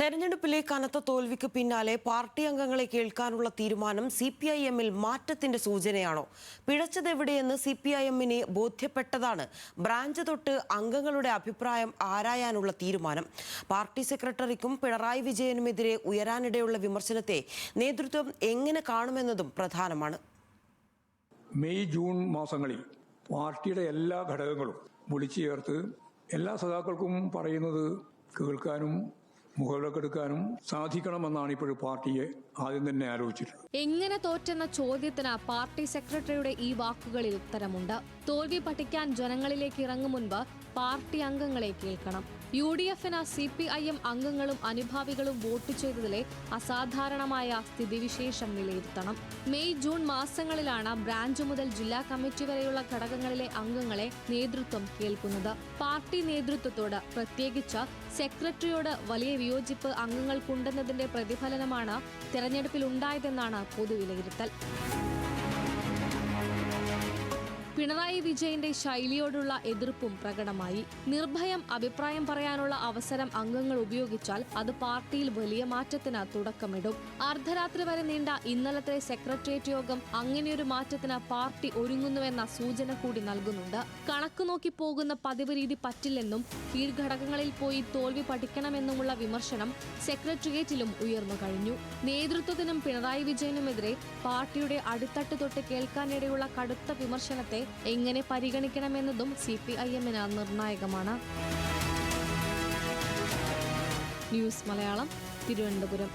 തെരഞ്ഞെടുപ്പിലെ കനത്ത തോൽവിക്ക് പിന്നാലെ പാർട്ടി അംഗങ്ങളെ കേൾക്കാനുള്ള തീരുമാനം CPIM-ൽ മാറ്റത്തിന്റെ സൂചനയാണോ? പിഴച്ചതെവിടെയെന്ന് CPIM-നെ ബോധ്യപ്പെട്ടതാണ് ബ്രാഞ്ച് തൊട്ട് അംഗങ്ങളുടെ അഭിപ്രായം ആരായാനുള്ള തീരുമാനം. പാർട്ടി സെക്രട്ടറിക്കും പിണറായി വിജയനുമെതിരെ ഉയരാനിടയുള്ള വിമർശനത്തെ നേതൃത്വം എങ്ങനെ കാണുമെന്നതും പ്രധാനമാണ്. മെയ് ജൂൺ മാസങ്ങളിൽ പാർട്ടിയുടെ എല്ലാ ഘടകങ്ങളും വിളിച്ചു ചേർത്ത് എല്ലാ സഖാക്കൾക്കും പറയുന്നത് കേൾക്കാനും മുഖവിലക്കെടുക്കാനും സാധിക്കണമെന്നാണ് ഇപ്പോഴും പാർട്ടിയെ ആദ്യം തന്നെ ആലോചിച്ചിട്ടുള്ളത്. എങ്ങനെ തോറ്റെന്ന ചോദ്യത്തിന് പാർട്ടി സെക്രട്ടറിയുടെ ഈ വാക്കുകളിൽ ഉത്തരമുണ്ട്. തോൽവി പഠിക്കാൻ ജനങ്ങളിലേക്ക് ഇറങ്ങും മുൻപ് പാർട്ടി അംഗങ്ങളെ കേൾക്കണം. UDF-ന് CPIM അംഗങ്ങളും അനുഭാവികളും വോട്ട് ചെയ്തതിലെ അസാധാരണമായ സ്ഥിതിവിശേഷം വിലയിരുത്തണം. മെയ് ജൂൺ മാസങ്ങളിലാണ് ബ്രാഞ്ച് മുതൽ ജില്ലാ കമ്മിറ്റി വരെയുള്ള ഘടകങ്ങളിലെ അംഗങ്ങളെ നേതൃത്വം കേൾക്കുന്നത്. പാർട്ടി നേതൃത്വത്തോട്, പ്രത്യേകിച്ച് സെക്രട്ടറിയോട് വലിയ വിയോജിപ്പ് അംഗങ്ങൾക്കുണ്ടെന്നതിന്റെ പ്രതിഫലനമാണ് തെരഞ്ഞെടുപ്പിൽ ഉണ്ടായതെന്നാണ് പൊതുവിലയിരുത്തൽ. പിണറായി വിജയന്റെ ശൈലിയോടുള്ള എതിർപ്പും പ്രകടമായി. നിർഭയം അഭിപ്രായം പറയാനുള്ള അവസരം അംഗങ്ങൾ ഉപയോഗിച്ചാൽ അത് പാർട്ടിയിൽ വലിയ മാറ്റത്തിന് തുടക്കമിടും. അർദ്ധരാത്രി വരെ നീണ്ട ഇന്നലത്തെ സെക്രട്ടേറിയറ്റ് യോഗം അങ്ങനെയൊരു മാറ്റത്തിന് പാർട്ടി ഒരുങ്ങുന്നുവെന്ന സൂചന കൂടി നൽകുന്നുണ്ട്. കണക്കു നോക്കി പോകുന്ന പതിവ് രീതി പറ്റില്ലെന്നും കീഴ്ഘടകങ്ങളിൽ പോയി തോൽവി പഠിക്കണമെന്നുമുള്ള വിമർശനം സെക്രട്ടേറിയറ്റിലും ഉയർന്നു കഴിഞ്ഞു. നേതൃത്വത്തിനും പിണറായി വിജയനുമെതിരെ പാർട്ടിയുടെ അടിത്തട്ട് തൊട്ട് കേൾക്കാനിടയുള്ള കടുത്ത വിമർശനത്തെ എങ്ങനെ പരിഗണിക്കണമെന്നതും CPIM-ന് നിർണായകമാണ്. ന്യൂസ് മലയാളം, തിരുവനന്തപുരം.